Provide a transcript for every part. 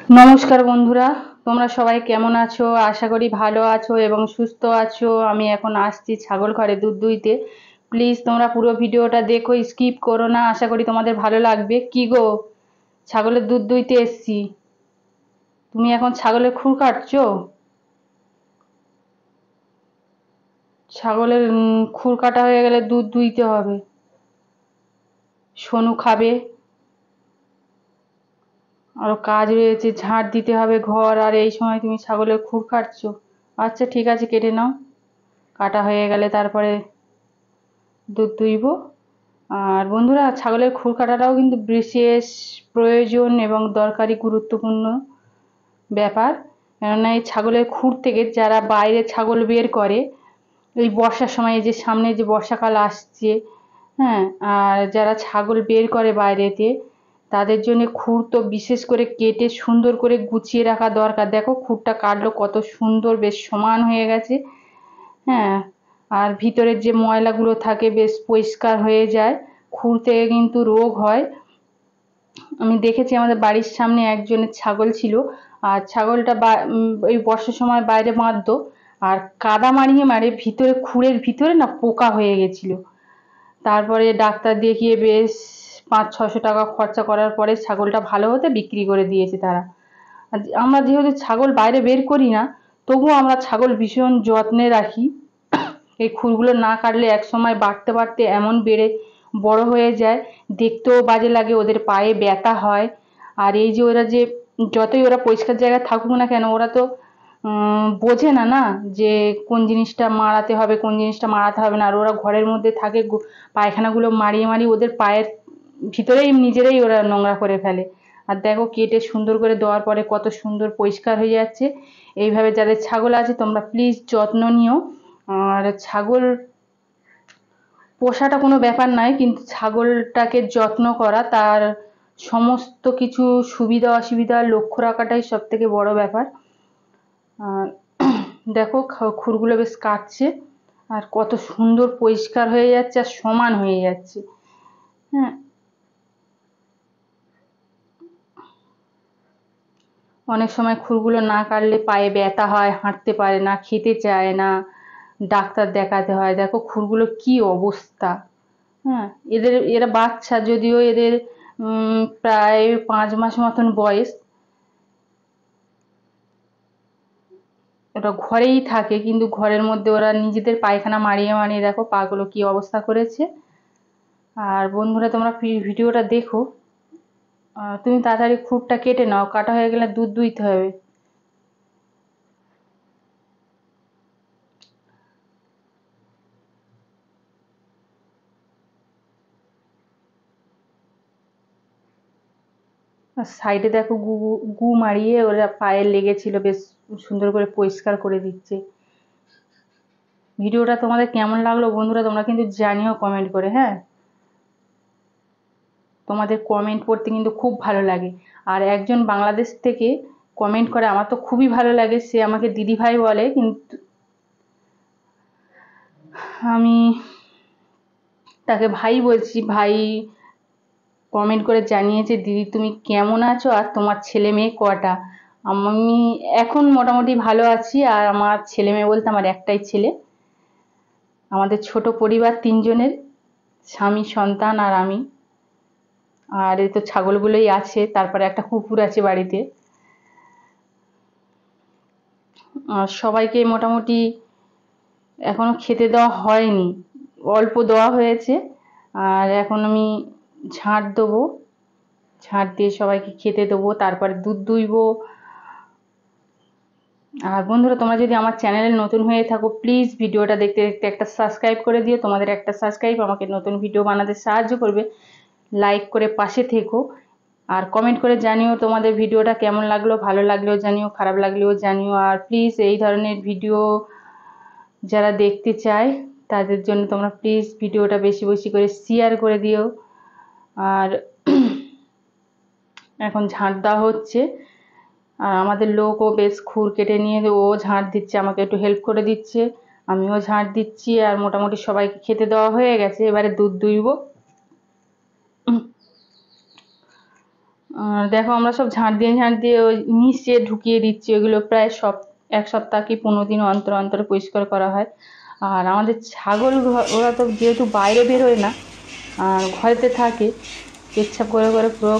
নমস্কার বন্ধুরা, তোমরা সবাই কেমন আছো? আশা করি ভালো আছো এবং সুস্থ আছো। আমি এখন আসছি ছাগল ঘরে দুধ দুইতে। প্লিজ তোমরা পুরো ভিডিওটা দেখো, স্কিপ করো না। আশা করি তোমাদের ভালো লাগবে। কি গো, ছাগলের দুধ দুইতে এসছি, তুমি এখন ছাগলের খুর কাটছো? ছাগলের খুর কাটা হয়ে গেলে দুধ দুইতে হবে। সোনু খাবে, আরো কাজ রয়েছে, ঝাঁট দিতে হবে ঘর, আর এই সময় তুমি ছাগলের খুর কাটছো? আচ্ছা ঠিক আছে, কেটে নাও। কাটা হয়ে গেলে তারপরে দুধ দুইব। আর বন্ধুরা, ছাগলের খুর কাটাটাও কিন্তু বিশেষ প্রয়োজন এবং দরকারি গুরুত্বপূর্ণ ব্যাপার। কেননা এই ছাগলের খুর থেকে যারা বাইরে ছাগল বের করে, এই বর্ষার সময়, এই যে সামনে যে বর্ষাকাল আসছে, হ্যাঁ, আর যারা ছাগল বের করে বাইরেতে, তাদের জন্য খুর তো বিশেষ করে কেটে সুন্দর করে গুছিয়ে রাখা দরকার। দেখো খুরটা কাটলো কত সুন্দর, বেশ সমান হয়ে গেছে। হ্যাঁ, আর ভিতরের যে ময়লাগুলো থাকে বেশ পরিষ্কার হয়ে যায়। খুর থেকে কিন্তু রোগ হয়। আমি দেখেছি আমাদের বাড়ির সামনে একজনের ছাগল ছিল, আর ছাগলটা ওই বর্ষার সময় বাইরে বাঁধতো, আর কাদা মারিয়ে মারে ভিতরে, খুরের ভিতরে না পোকা হয়ে গেছিল। তারপরে ডাক্তার দেখিয়ে বেশ 500-600 টাকা খরচা করার পরে ছাগলটা ভালো হতে বিক্রি করে দিয়েছে তারা। আর আমরা যেহেতু ছাগল বাইরে বের করি না, তবুও আমরা ছাগল ভীষণ যত্নে রাখি। এই খুরগুলো না কাটলে একসময় বাড়তে বাড়তে এমন বেড়ে বড় হয়ে যায়, দেখতেও বাজে লাগে, ওদের পায়ে ব্যথা হয়। আর এই যে ওরা যে, যতই ওরা পরিষ্কার জায়গায় থাকুক না কেন, ওরা তো বোঝে না না যে কোন জিনিসটা মারাতে হবে, কোন জিনিসটা মারাতে হবে না। আর ওরা ঘরের মধ্যে থাকে, পায়খানাগুলো মারিয়ে মারিয়ে ওদের পায়ের ভিতরেই নিজেরাই ওরা নোংরা করে ফেলে। আর দেখো কেটে সুন্দর করে দেওয়ার পরে কত সুন্দর পরিষ্কার হয়ে যাচ্ছে। এইভাবে যাদের ছাগল আছে তোমরা প্লিজ যত্ন নিও। আর ছাগল পোষাটা কোনো ব্যাপার নয়, কিন্তু ছাগলটাকে যত্ন করা, তার সমস্ত কিছু সুবিধা অসুবিধা লক্ষ্য রাখাটাই সব থেকে বড় ব্যাপার। আর দেখো খুরগুলো বেশ কাটছে, আর কত সুন্দর পরিষ্কার হয়ে যাচ্ছে আর সমান হয়ে যাচ্ছে। হ্যাঁ, অনেক সময় খুরগুলো না কাটলে পায়ে ব্যথা হয়, হাঁটতে পারে না, খেতে চায় না, ডাক্তার দেখাতে হয়। দেখো খুরগুলো কি অবস্থা। হ্যাঁ, এরা বাচ্চা, যদিও এদের প্রায় 5 মাস মতন বয়স। ওরা ঘরেই থাকে, কিন্তু ঘরের মধ্যে ওরা নিজেদের পায়খানা মারিয়ে মারিয়ে দেখো পাগুলো কি অবস্থা করেছে। আর বন্ধুরা, তোমরা ভিডিওটা দেখো। তুমি তাড়াতাড়ি খুরটা কেটে নাও, কাটা হয়ে গেলে দুধ দুইতে হবে। আর সাইডে দেখো গু গু মারিয়ে ওরা পায়ে লেগেছিল, বেশ সুন্দর করে পরিষ্কার করে দিচ্ছে। ভিডিওটা তোমাদের কেমন লাগলো বন্ধুরা, তোমরা কিন্তু জানিও কমেন্ট করে। হ্যাঁ, তোমাদের কমেন্ট পড়তে কিন্তু খুব ভালো লাগে। আর একজন বাংলাদেশ থেকে কমেন্ট করে, আমার তো খুবই ভালো লাগে। সে আমাকে দিদি ভাই বলে, কিন্তু আমি তাকে ভাই বলছি। ভাই কমেন্ট করে জানিয়েছে, দিদি তুমি কেমন আছো আর তোমার ছেলে মেয়ে কটা। আমি এখন মোটামুটি ভালো আছি। আর আমার ছেলে মেয়ে বলতে আমার একটাই ছেলে। আমাদের ছোট পরিবার, 3 জনের, স্বামী, সন্তান আর আমি। আর এই তো ছাগলগুলোই আছে, তারপরে একটা কুকুর আছে বাড়িতে। আর সবাইকে মোটামুটি এখনো খেতে দেওয়া হয়নি, অল্প দেওয়া হয়েছে। আর এখন আমি ঝাঁট দেবো, ঝাঁট দিয়ে সবাইকে খেতে দেবো, তারপরে দুধ দুইবো। আর বন্ধুরা, তোমরা যদি আমার চ্যানেলে নতুন হয়ে থাকো, প্লিজ ভিডিওটা দেখতে দেখতে একটা সাবস্ক্রাইব করে দিও। তোমাদের একটা সাবস্ক্রাইব আমাকে নতুন ভিডিও বানাতে সাহায্য করবে। লাইক করে পাশে থেকো, আর কমেন্ট করে জানিও তোমাদের ভিডিওটা কেমন লাগলো। ভালো লাগলেও জানিও, খারাপ লাগলেও জানিও। আর প্লিজ এই ধরনের ভিডিও যারা দেখতে চায় তাদের জন্য তোমরা প্লিজ ভিডিওটা বেশি বেশি করে শেয়ার করে দিও। আর এখন ঝাঁট দেওয়া হচ্ছে, আর আমাদের লোকও বেশ খুর কেটে নিয়ে ও ঝাঁট দিচ্ছে, আমাকে একটু হেল্প করে দিচ্ছে, আমিও ঝাঁট দিচ্ছি। আর মোটামুটি সবাইকে খেতে দেওয়া হয়ে গেছে, এবারে দুধ দুইব। দেখো আমরা সব ঝাঁট দিয়ে ওই নিচে ঢুকিয়ে দিচ্ছি, ওইগুলো প্রায় এক সপ্তাহ কি 15 দিন অন্তর অন্তর পরিষ্কার করা হয়। আর আমাদের ছাগল ওরা তো যেহেতু বাইরে বেরোয় না, আর ঘরেতে থাকে, পেচ্ছাপ করে করে পুরো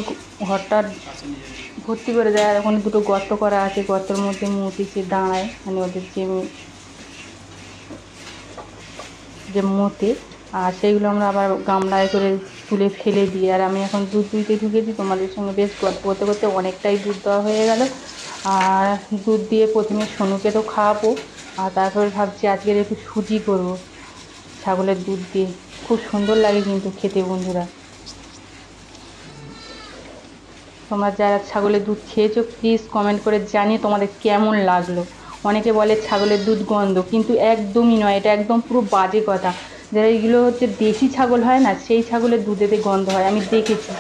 ঘরটা ভর্তি করে দেয়। আর ওখানে দুটো গর্ত করা আছে, গর্তের মধ্যে মুতিছে দাঁড়ায়, মানে ওদের যে মুতে, আর সেইগুলো আমরা আবার গামলায় করে তুলে ফেলে দিই। আর আমি এখন দুধ দুইতে ঢুকেছি তোমাদের সঙ্গে, বেশ গল্প করতে করতে অনেকটাই দুধ দেওয়া হয়ে গেল। আর দুধ দিয়ে প্রথমে সোনুকে তো খাওয়াবো, আর তারপরে ভাবছি আজকের একটু সুজি করবো ছাগলের দুধ দিয়ে, খুব সুন্দর লাগে কিন্তু খেতে বন্ধুরা। তোমরা যারা ছাগলের দুধ খেয়েছো প্লিজ কমেন্ট করে জানিয়ে তোমাদের কেমন লাগলো। অনেকে বলে ছাগলের দুধ গন্ধ, কিন্তু একদমই নয়, এটা একদম পুরো বাজে কথা। যারা এইগুলো হচ্ছে দেশি ছাগল হয় না, সেই ছাগলের দুধেতে গন্ধ হয়, আমি দেখেছি,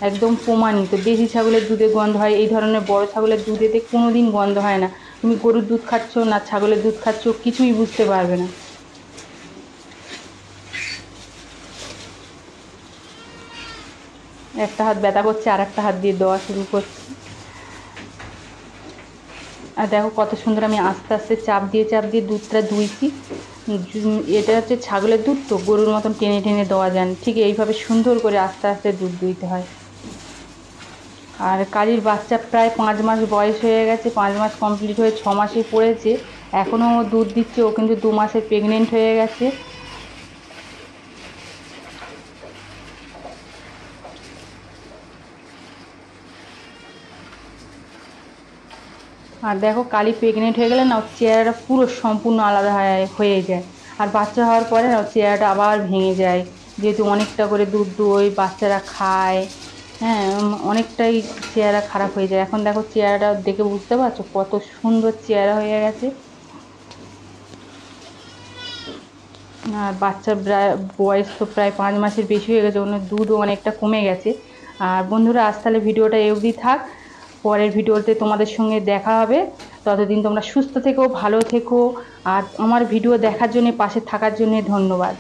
একদম প্রমাণিত। দেশি ছাগলের দুধে গন্ধ হয়, এই ধরনের বড় ছাগলের দুধেতে কোনো দিন গন্ধ হয় না। তুমি গরুর দুধ খাচ্ছ না ছাগলের দুধ খাচ্ছ, কিছুই বুঝতে পারবে না। একটা হাত ব্যথা করছে, আর একটা হাত দিয়ে দেওয়া শুরু করছি। আর দেখো কত সুন্দর আমি আস্তে আস্তে চাপ দিয়ে দুধটা দুইছি। এটা হচ্ছে ছাগলের দুধ, তো গরুর মতন টেনে টেনে দেওয়া যায় না, ঠিক এইভাবে সুন্দর করে আস্তে আস্তে দুধ দুইতে হয়। আর কালির বাচ্চা প্রায় 5 মাস বয়স হয়ে গেছে, 5 মাস কমপ্লিট হয়ে 6 মাসে পড়েছে, এখনও দুধ দিচ্ছে। ও কিন্তু 2 মাসে প্রেগনেন্ট হয়ে গেছে। আর দেখো কালি প্রেগনেন্ট হয়ে গেলে না, ওর চেহারাটা পুরো সম্পূর্ণ আলাদা হয়ে যায়। আর বাচ্চা হওয়ার পরে না ওর চেহারাটা আবার ভেঙে যায়, যেহেতু অনেকটা করে দুধ দই বাচ্চারা খায়। হ্যাঁ, অনেকটাই চেহারা খারাপ হয়ে যায়। এখন দেখো চেহারাটা দেখে বুঝতে পারছো কত সুন্দর চেহারা হয়ে গেছে। আর বাচ্চার বয়স তো প্রায় 5 মাসের বেশি হয়ে গেছে, ওর দুধও অনেকটা কমে গেছে। আর বন্ধুরা আজ তাহলে ভিডিওটা এই অবধি থাক, পরের ভিডিওতে তোমাদের সঙ্গে দেখা হবে। ততদিন তোমরা সুস্থ থেকো, ভালো থেকো, আর আমার ভিডিও দেখার জন্য, পাশে থাকার জন্য ধন্যবাদ।